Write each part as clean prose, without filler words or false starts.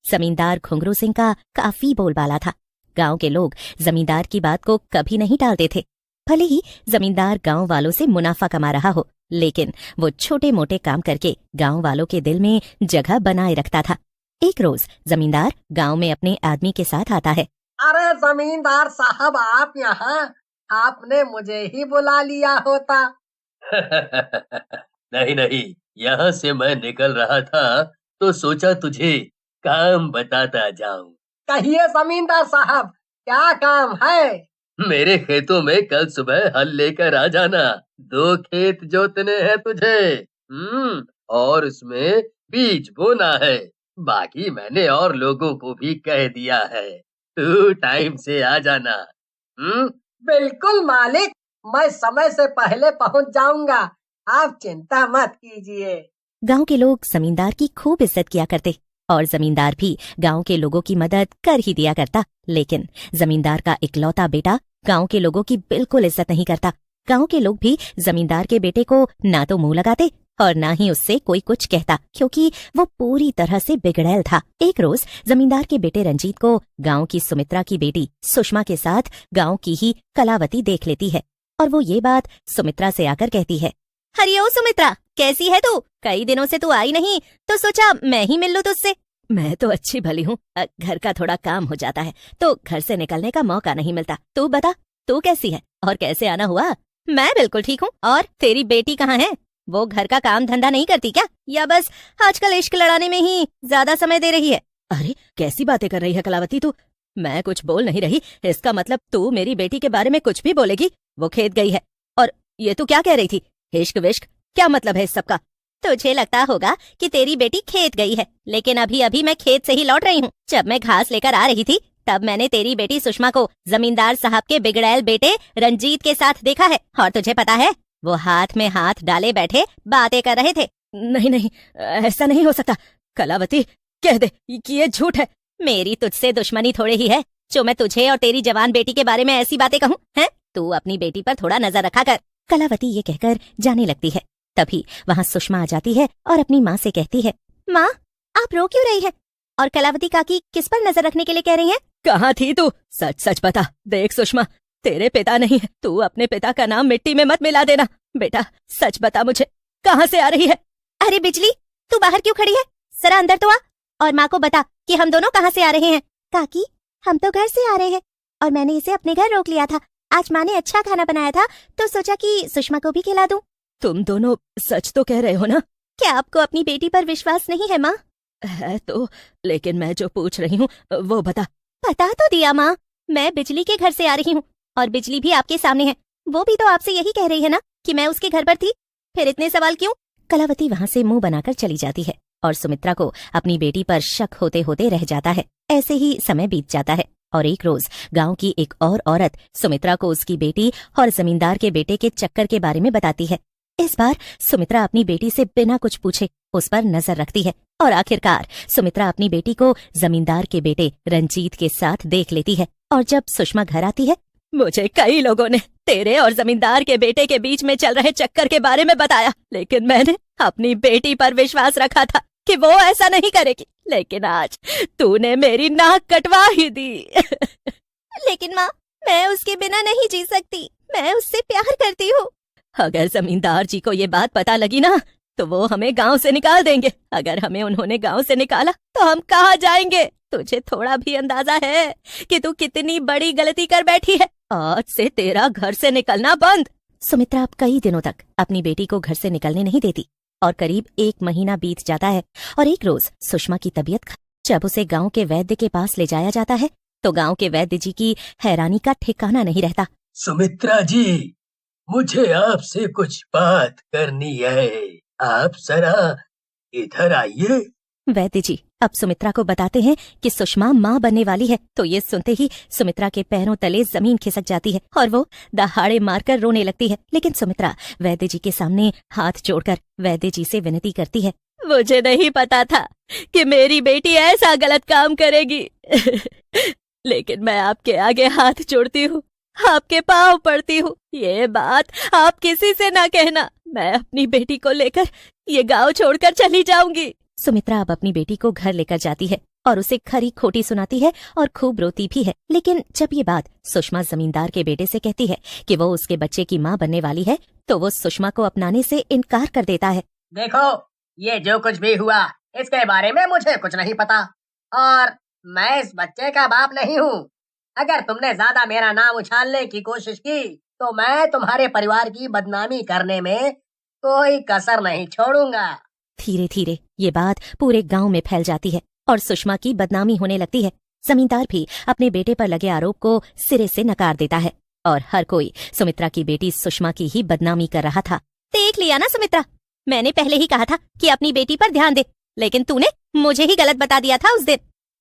जमींदार घुंघरू सिंह का काफी बोलबाला था। गांव के लोग जमींदार की बात को कभी नहीं टालते थे। भले ही जमींदार गांव वालों से मुनाफा कमा रहा हो, लेकिन वो छोटे मोटे काम करके गांव वालों के दिल में जगह बनाए रखता था। एक रोज जमींदार गांव में अपने आदमी के साथ आता है। अरे जमींदार साहब, आप यहाँ? आपने मुझे ही बुला लिया होता। नहीं नहीं, यहाँ से मैं निकल रहा था तो सोचा तुझे काम बताता जाऊं। कहिए जमींदार साहब, क्या काम है? मेरे खेतों में कल सुबह हल लेकर आ जाना। 2 खेत जोतने हैं तुझे। और उसमें बीज बोना है। बाकी मैंने और लोगों को भी कह दिया है। तू टाइम से आ जाना। बिल्कुल मालिक, मैं समय से पहले पहुंच जाऊंगा। आप चिंता मत कीजिए। गांव के लोग जमींदार की खूब इज्जत किया करते और जमींदार भी गांव के लोगों की मदद कर ही दिया करता। लेकिन जमींदार का इकलौता बेटा गांव के लोगों की बिल्कुल इज्जत नहीं करता। गांव के लोग भी जमींदार के बेटे को ना तो मुंह लगाते और ना ही उससे कोई कुछ कहता, क्योंकि वो पूरी तरह से बिगड़ैल था। एक रोज जमींदार के बेटे रंजीत को गांव की सुमित्रा की बेटी सुषमा के साथ गांव की ही कलावती देख लेती है और वो ये बात सुमित्रा से आकर कहती है, हरिओ सुमित्रा, कैसी है तू? कई दिनों से तू आई नहीं, तो सोचा मैं ही मिल लूं तुझसे। मैं तो अच्छी भली हूँ, घर का थोड़ा काम हो जाता है तो घर से निकलने का मौका नहीं मिलता। तू बता, तू कैसी है और कैसे आना हुआ? मैं बिल्कुल ठीक हूँ। और तेरी बेटी कहाँ है? वो घर का काम धंधा नहीं करती क्या, या बस आजकल इश्क लड़ाने में ही ज्यादा समय दे रही है? अरे कैसी बातें कर रही है कलावती तू? मैं कुछ बोल नहीं रही, इसका मतलब तू मेरी बेटी के बारे में कुछ भी बोलेगी? वो खेत गई है। और ये तू क्या कह रही थी? इश्क विश्क, क्या मतलब है इस सब का? तुझे लगता होगा कि तेरी बेटी खेत गई है, लेकिन अभी अभी मैं खेत से ही लौट रही हूँ। जब मैं घास लेकर आ रही थी तब मैंने तेरी बेटी सुषमा को जमींदार साहब के बिगड़ैल बेटे रंजीत के साथ देखा है। और तुझे पता है, वो हाथ में हाथ डाले बैठे बातें कर रहे थे। नहीं नहीं, ऐसा नहीं हो सकता। कलावती, कह दे कि ये झूठ है। मेरी तुझसे दुश्मनी थोड़े ही है जो मैं तुझे और तेरी जवान बेटी के बारे में ऐसी बातें कहूँ, हैं? तू अपनी बेटी पर थोड़ा नजर रखा कर। कलावती ये कहकर जाने लगती है। तभी वहाँ सुषमा आ जाती है और अपनी माँ से कहती है, माँ, आप रो क्यों रही है? और कलावती काकी किस पर नजर रखने के लिए कह रही हैं? कहाँ थी तू? सच सच बता। देख सुषमा, तेरे पिता नहीं है, तू अपने पिता का नाम मिट्टी में मत मिला देना। बेटा सच बता मुझे, कहाँ से आ रही है? अरे बिजली, तू बाहर क्यों खड़ी है? जरा अंदर तो आ और माँ को बता कि हम दोनों कहाँ से आ रहे हैं। काकी, हम तो घर से आ रहे हैं और मैंने इसे अपने घर रोक लिया था। आज माँ ने अच्छा खाना बनाया था तो सोचा कि सुषमा को भी खिला दूं। तुम दोनों सच तो कह रहे हो ना? क्या आपको अपनी बेटी पर विश्वास नहीं है माँ? है तो, लेकिन मैं जो पूछ रही हूँ वो बता। बता तो दिया माँ, मैं बिजली के घर से आ रही हूँ और बिजली भी आपके सामने है। वो भी तो आपसे यही कह रही है ना कि मैं उसके घर पर थी, फिर इतने सवाल क्यों? कलावती वहाँ से मुंह बनाकर चली जाती है और सुमित्रा को अपनी बेटी पर शक होते होते रह जाता है। ऐसे ही समय बीत जाता है और एक रोज गांव की एक और औरत सुमित्रा को उसकी बेटी और जमींदार के बेटे के चक्कर के बारे में बताती है। इस बार सुमित्रा अपनी बेटी से बिना कुछ पूछे उस पर नजर रखती है और आखिरकार सुमित्रा अपनी बेटी को जमींदार के बेटे रंजीत के साथ देख लेती है। और जब सुषमा घर आती है, मुझे कई लोगों ने तेरे और जमींदार के बेटे के बीच में चल रहे चक्कर के बारे में बताया, लेकिन मैंने अपनी बेटी पर विश्वास रखा था कि वो ऐसा नहीं करेगी, लेकिन आज तूने मेरी नाक कटवा ही दी। लेकिन माँ, मैं उसके बिना नहीं जी सकती, मैं उससे प्यार करती हूँ। अगर जमींदार जी को ये बात पता लगी ना तो वो हमें गांव से निकाल देंगे। अगर हमें उन्होंने गांव से निकाला तो हम कहाँ जाएंगे? तुझे थोड़ा भी अंदाजा है कि तू कितनी बड़ी गलती कर बैठी है? आज से तेरा घर से निकलना बंद। सुमित्रा अब कई दिनों तक अपनी बेटी को घर से निकलने नहीं देती और करीब 1 महीना बीत जाता है और एक रोज सुषमा की तबीयत जब उसे गांव के वैद्य के पास ले जाया जाता है तो गांव के वैद्य जी की हैरानी का ठिकाना नहीं रहता। सुमित्रा जी, मुझे आपसे कुछ बात करनी है, आप जरा इधर आइए। वैद्य जी अब सुमित्रा को बताते हैं कि सुषमा माँ बनने वाली है। तो ये सुनते ही सुमित्रा के पैरों तले जमीन खिसक जाती है और वो दहाड़े मारकर रोने लगती है। लेकिन सुमित्रा वैद्य जी के सामने हाथ जोड़कर वैद्य जी से विनती करती है, मुझे नहीं पता था कि मेरी बेटी ऐसा गलत काम करेगी। लेकिन मैं आपके आगे हाथ जोड़ती हूँ, आपके पाँव पड़ती हूँ, ये बात आप किसी से ना कहना। मैं अपनी बेटी को लेकर ये गांव छोड़कर चली जाऊंगी। सुमित्रा अब अपनी बेटी को घर लेकर जाती है और उसे खरी खोटी सुनाती है और खूब रोती भी है। लेकिन जब ये बात सुषमा जमींदार के बेटे से कहती है कि वो उसके बच्चे की माँ बनने वाली है, तो वो सुषमा को अपनाने से इनकार कर देता है। देखो, ये जो कुछ भी हुआ इसके बारे में मुझे कुछ नहीं पता और मैं इस बच्चे का बाप नहीं हूँ। अगर तुमने ज्यादा मेरा नाम उछालने की कोशिश की तो मैं तुम्हारे परिवार की बदनामी करने में कोई कसर नहीं छोड़ूंगा। धीरे धीरे ये बात पूरे गांव में फैल जाती है और सुषमा की बदनामी होने लगती है। जमींदार भी अपने बेटे पर लगे आरोप को सिरे से नकार देता है और हर कोई सुमित्रा की बेटी सुषमा की ही बदनामी कर रहा था। देख लिया ना सुमित्रा, मैंने पहले ही कहा था कि अपनी बेटी पर ध्यान दे, लेकिन तूने मुझे ही गलत बता दिया था उस दिन।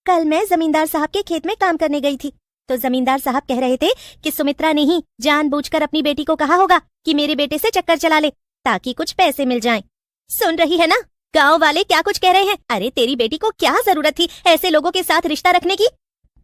कल मैं जमींदार साहब के खेत में काम करने गई थी तो जमींदार साहब कह रहे थे कि सुमित्रा ने ही जानबूझकर अपनी बेटी को कहा होगा कि मेरे बेटे से चक्कर चला ले ताकि कुछ पैसे मिल जाएं। सुन रही है ना गांव वाले क्या कुछ कह रहे हैं? अरे तेरी बेटी को क्या जरूरत थी ऐसे लोगों के साथ रिश्ता रखने की?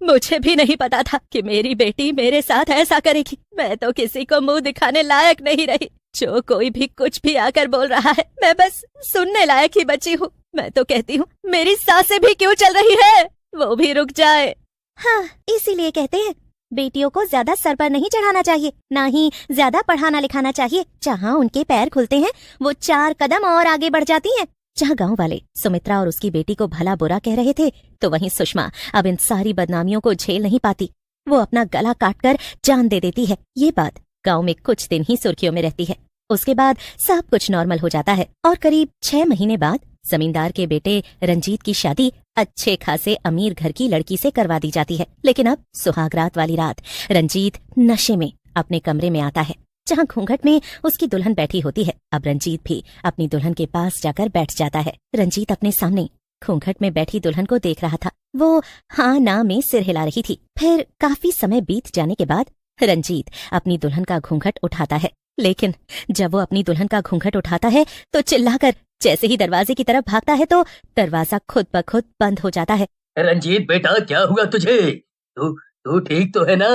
मुझे भी नहीं पता था कि मेरी बेटी मेरे साथ ऐसा करेगी। मैं तो किसी को मुंह दिखाने लायक नहीं रही। जो कोई भी कुछ भी आकर बोल रहा है मैं बस सुनने लायक ही बची हूँ। मैं तो कहती हूँ मेरी सांसें भी क्यों चल रही है, वो भी रुक जाए। हाँ, इसीलिए कहते हैं बेटियों को ज्यादा सर पर नहीं चढ़ाना चाहिए, ना ही ज्यादा पढ़ाना लिखाना चाहिए। जहाँ उनके पैर खुलते हैं वो 4 कदम और आगे बढ़ जाती हैं। जहाँ गांव वाले सुमित्रा और उसकी बेटी को भला बुरा कह रहे थे, तो वहीं सुषमा अब इन सारी बदनामियों को झेल नहीं पाती। वो अपना गला काटकर जान दे देती है। ये बात गांव में कुछ दिन ही सुर्खियों में रहती है। उसके बाद सब कुछ नॉर्मल हो जाता है और करीब 6 महीने बाद जमींदार के बेटे रंजीत की शादी अच्छे खासे अमीर घर की लड़की से करवा दी जाती है। लेकिन अब सुहागरात वाली रात रंजीत नशे में अपने कमरे में आता है जहाँ घूंघट में उसकी दुल्हन बैठी होती है। अब रंजीत भी अपनी दुल्हन के पास जाकर बैठ जाता है। रंजीत अपने सामने घूंघट में बैठी दुल्हन को देख रहा था। वो हाँ ना में सिर हिला रही थी। फिर काफी समय बीत जाने के बाद रंजीत अपनी दुल्हन का घूंघट उठाता है। लेकिन जब वो अपनी दुल्हन का घूंघट उठाता है तो चिल्लाकर जैसे ही दरवाजे की तरफ भागता है तो दरवाजा खुद ब खुद बंद हो जाता है। रंजीत बेटा, क्या हुआ तुझे? तू ठीक तो है ना?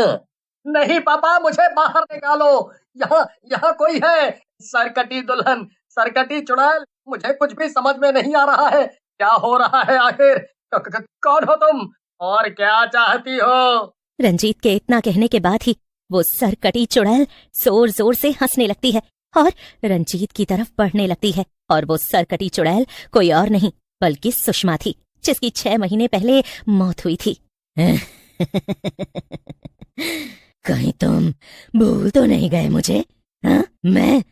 नहीं पापा, मुझे बाहर निकालो। यहाँ कोई है। सरकटी दुल्हन, सरकटी चुड़ैल, मुझे कुछ भी समझ में नहीं आ रहा है। क्या हो रहा है आखिर? कौन हो तुम और क्या चाहती हो? रंजीत के इतना कहने के बाद ही वो सरकटी चुड़ैल जोर जोर से हंसने लगती है और रंजीत की तरफ बढ़ने लगती है। और वो सरकटी चुड़ैल कोई और नहीं बल्कि सुषमा थी, जिसकी 6 महीने पहले मौत हुई थी। कहीं तुम भूल तो नहीं गए मुझे? हाँ? मैं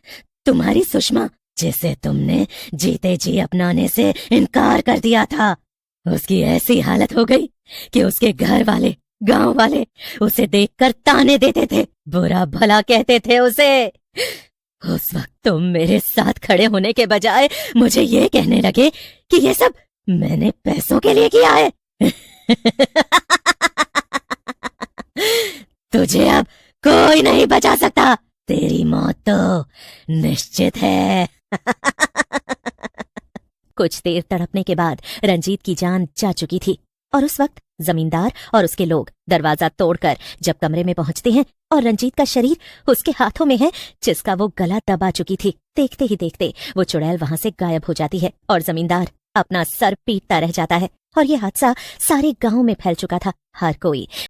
तुम्हारी सुषमा, जिसे तुमने जीते जी अपनाने से इनकार कर दिया था। उसकी ऐसी हालत हो गई कि उसके घर वाले, गांव वाले उसे देखकर ताने देते थे, बुरा भला कहते थे उसे। उस वक्त तुम मेरे साथ खड़े होने के बजाय मुझे ये कहने लगे कि ये सब मैंने पैसों के लिए किया है। तुझे अब कोई नहीं बचा सकता, तेरी मौत तो निश्चित है। कुछ देर तड़पने के बाद रंजीत की जान जा चुकी थी और उस वक्त जमींदार और उसके लोग दरवाजा तोड़कर जब कमरे में पहुंचते हैं और रंजीत का शरीर उसके हाथों में है जिसका वो गला दबा चुकी थी, देखते ही देखते वो चुड़ैल वहां से गायब हो जाती है और जमींदार अपना सर पीटता रह जाता है। और ये हादसा सारे गांव में फैल चुका था। हर कोई